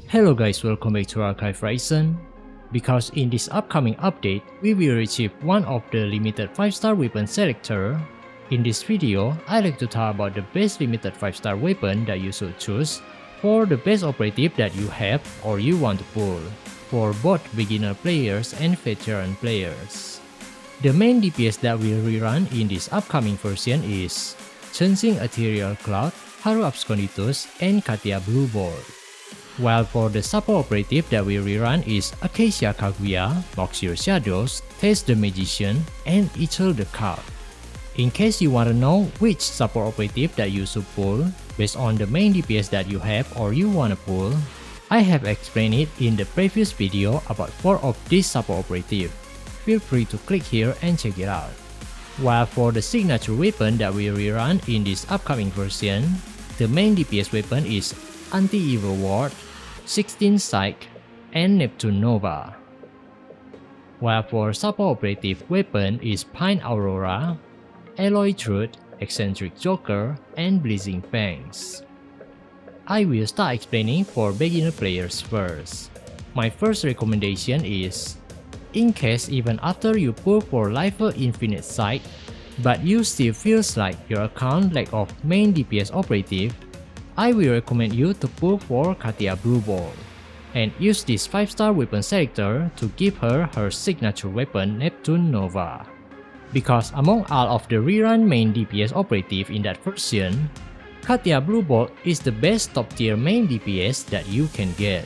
Hello guys, welcome back to Archive Rerun. Because in this upcoming update, we will retrieve one of the limited 5-star weapon selector. In this video, I like to talk about the best limited 5-star weapon that you should choose for the best operative that you have or you want to pull, for both beginner players and veteran players. The main DPS that will rerun in this upcoming version is Changing Ethereal Cloud, Haru Absconditus, and Katia Blue Ball. While for the support operative that will rerun is Acacia Kaguya, Mauxir Shadows, Tess the Magician, and Eatchel the Card. In case you want to know which support operative that you should pull based on the main DPS that you have or you want to pull, I have explained it in the previous video about 4 of these support operative. Feel free to click here and check it out. While for the signature weapon that will rerun in this upcoming version, the main DPS weapon is Anti-Evil Ward, 16 Psych, and Neptune Nova. While for support operative weapon is Pine Aurora, Alloy Truth, Eccentric Joker, and Blazing Fangs. I will start explaining for beginner players first. My first recommendation is, in case even after you pull for Lifer Infinite Sight, but you still feels like your account lack of main DPS operative, I will recommend you to pull for Katia Blue Ball, and use this 5-star weapon selector to give her her signature weapon Neptune Nova. Because among all of the rerun main DPS operative in that version, Katia Blue Ball is the best top tier main DPS that you can get.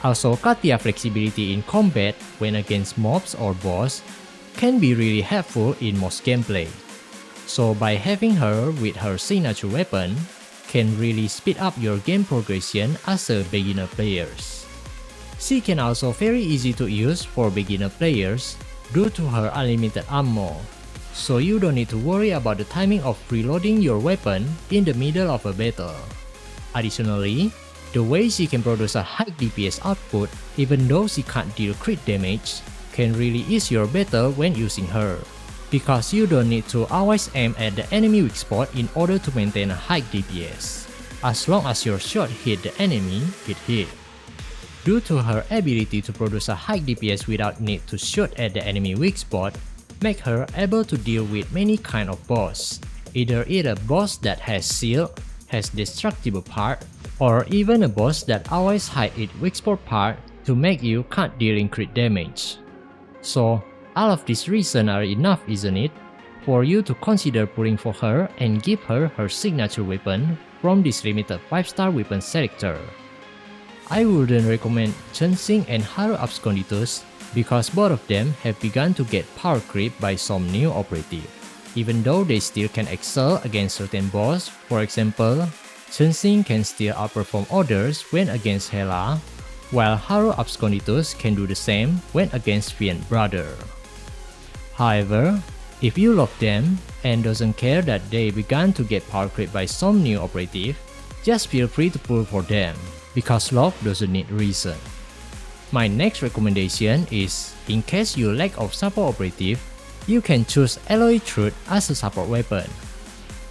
Also, Katia flexibility in combat when against mobs or boss can be really helpful in most gameplay. So by having her with her signature weapon, can really speed up your game progression as a beginner players. She can also very easy to use for beginner players due to her unlimited ammo, so you don't need to worry about the timing of reloading your weapon in the middle of a battle. Additionally, the way she can produce a high DPS output even though she can't deal crit damage can really ease your battle when using her, because you don't need to always aim at the enemy weak spot in order to maintain a high DPS. As long as your shot hit the enemy, it hit. Due to her ability to produce a high DPS without need to shoot at the enemy weak spot, make her able to deal with many kind of boss. Either it a boss that has shield, has destructible part, or even a boss that always hide its weak spot part to make you can't dealing crit damage. So, all of these reasons are enough, isn't it, for you to consider pulling for her and give her her signature weapon from this limited 5-star weapon selector. I wouldn't recommend Chensing and Haru Absconditus because both of them have begun to get power creep by some new operative, even though they still can excel against certain boss. For example, Chensing can still outperform others when against Hela, while Haru Absconditus can do the same when against Fiend Brother. However, if you love them and doesn't care that they began to get power creep by some new operative, just feel free to pull for them, because love doesn't need reason. My next recommendation is, in case you lack of support operative, you can choose Alloy Truth as a support weapon.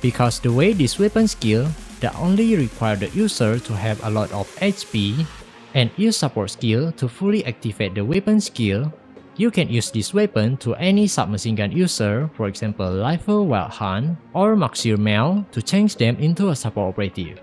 Because the way this weapon skill that only require the user to have a lot of HP and use support skill to fully activate the weapon skill, you can use this weapon to any submachine gun user, for example Lifer Wild Hunt or Mauxir Mel, to change them into a support operative.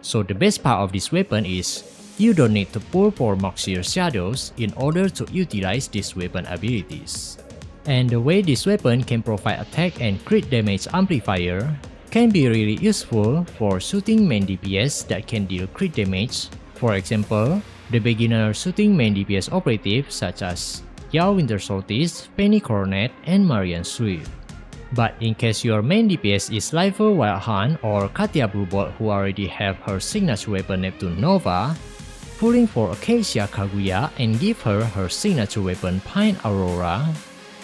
So the best part of this weapon is, you don't need to pull for Mauxir Shadows in order to utilize this weapon abilities. And the way this weapon can provide attack and crit damage amplifier can be really useful for shooting main DPS that can deal crit damage. For example, the beginner shooting main DPS operative such as Yao Winter Solstice, Penny Coronet, and Marian Swift. But in case your main DPS is Lifer Wild Hunt or Katia Blue Ball who already have her signature weapon Neptune Nova, pulling for Acacia Kaguya and give her her signature weapon Pine Aurora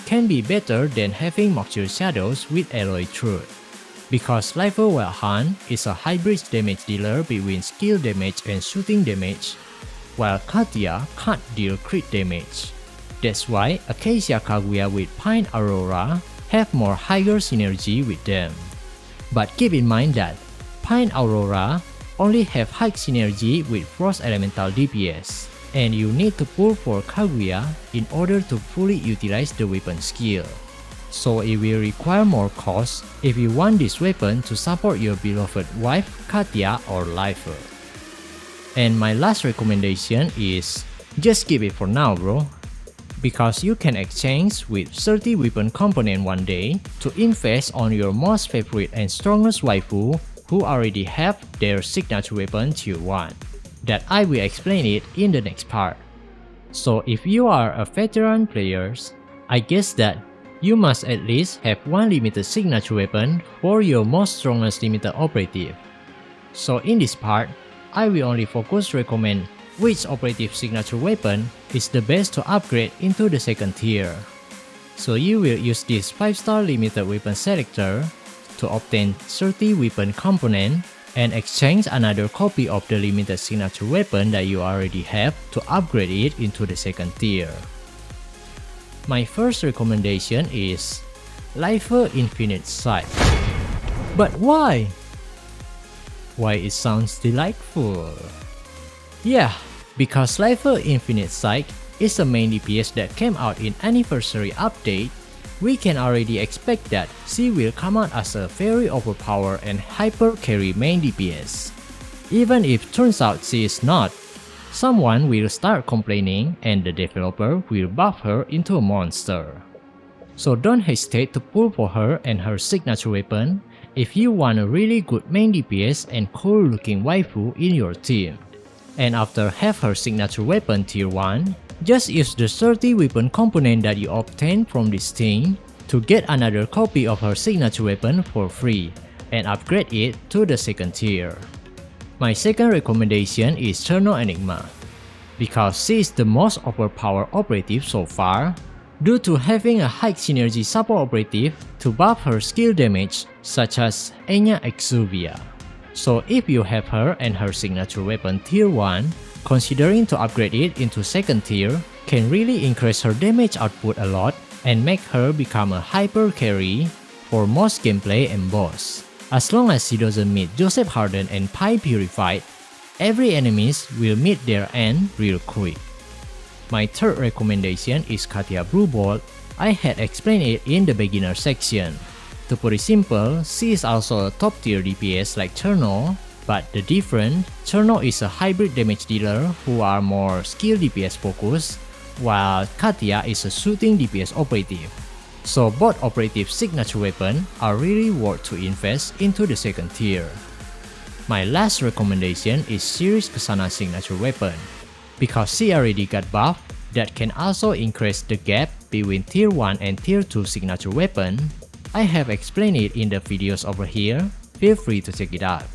can be better than having Mauxir Shadows with Alloy Truth. Because Lifer Wild Hunt is a hybrid damage dealer between skill damage and shooting damage, while Katia can't deal crit damage. That's why Acacia Kaguya with Pine Aurora have more higher synergy with them. But keep in mind that Pine Aurora only have high synergy with Frost Elemental DPS, and you need to pull for Kaguya in order to fully utilize the weapon skill. So it will require more cost if you want this weapon to support your beloved wife Katia or Lifer. And my last recommendation is just keep it for now, bro. Because you can exchange with 30 weapon component one day to invest on your most favorite and strongest waifu who already have their signature weapon tier 1. That I will explain it in the next part. So if you are a veteran player, I guess that you must at least have one limited signature weapon for your most strongest limited operative. So in this part, I will only focus recommend which operative signature weapon is the best to upgrade into the second tier. So you will use this 5-star limited weapon selector to obtain 30 weapon component and exchange another copy of the limited signature weapon that you already have to upgrade it into the second tier. My first recommendation is Lifer Infinite Sight. But why? Why it sounds delightful? Yeah, because Lifer Infinite Sight is a main DPS that came out in Anniversary Update, we can already expect that she will come out as a very overpowered and hyper carry main DPS. Even if turns out she is not, someone will start complaining and the developer will buff her into a monster. So don't hesitate to pull for her and her signature weapon if you want a really good main DPS and cool looking waifu in your team. And after have her signature weapon tier 1, just use the 30 weapon component that you obtain from this thing to get another copy of her signature weapon for free and upgrade it to the second tier. My second recommendation is Cherno Enigma, because she is the most overpowered operative so far due to having a high synergy support operative to buff her skill damage such as Enya Exuvia. So if you have her and her signature weapon tier 1, considering to upgrade it into second tier can really increase her damage output a lot and make her become a hyper carry for most gameplay and boss. As long as she doesn't meet Joseph Harden and Pi Purified, every enemies will meet their end real quick. My third recommendation is Katia Blue Bolt. I had explained it in the beginner section. To put it simple, she is also a top tier DPS like Cherno, but the difference, Cherno is a hybrid damage dealer who are more skill DPS focused, while Katia is a shooting DPS operative. So both operative signature weapons are really worth to invest into the second tier. My last recommendation is Series Kasana signature weapon, because she already got buff that can also increase the gap between tier 1 and tier 2 signature weapon. I have explained it in the videos over here, feel free to check it out.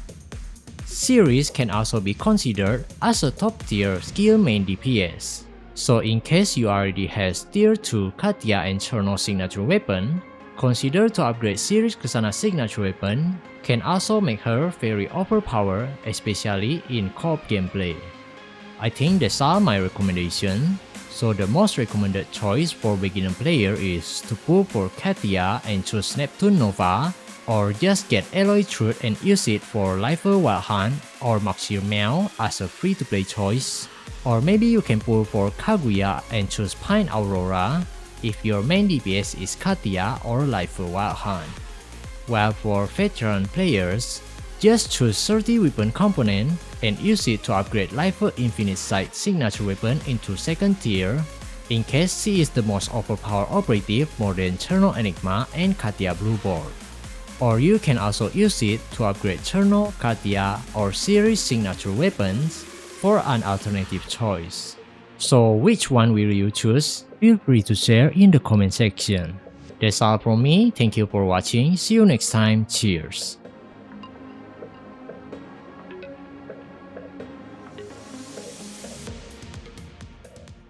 Series can also be considered as a top tier skill main DPS. So in case you already has tier 2 Katia and Cherno signature weapon, consider to upgrade Series Kasana signature weapon can also make her very overpowered, especially in co-op gameplay. I think that's all my recommendation. So the most recommended choice for beginner player is to pull for Katia and choose Neptune Nova, or just get Alloy Truth and use it for Lifer Wild Hunt or Mauxir Meow as a free-to-play choice. Or maybe you can pull for Kaguya and choose Pine Aurora if your main DPS is Katia or Lifer Wild Hunt. While for veteran players, just choose 30 weapon component and use it to upgrade Lifer Infinite Sight signature weapon into second tier in case she is the most overpowered operative more than Cherno Enigma and Katia Blue Bolt. Or you can also use it to upgrade Cherno, Katia, or series signature weapons for an alternative choice. So which one will you choose? Feel free to share in the comment section. That's all from me, thank you for watching, see you next time, cheers!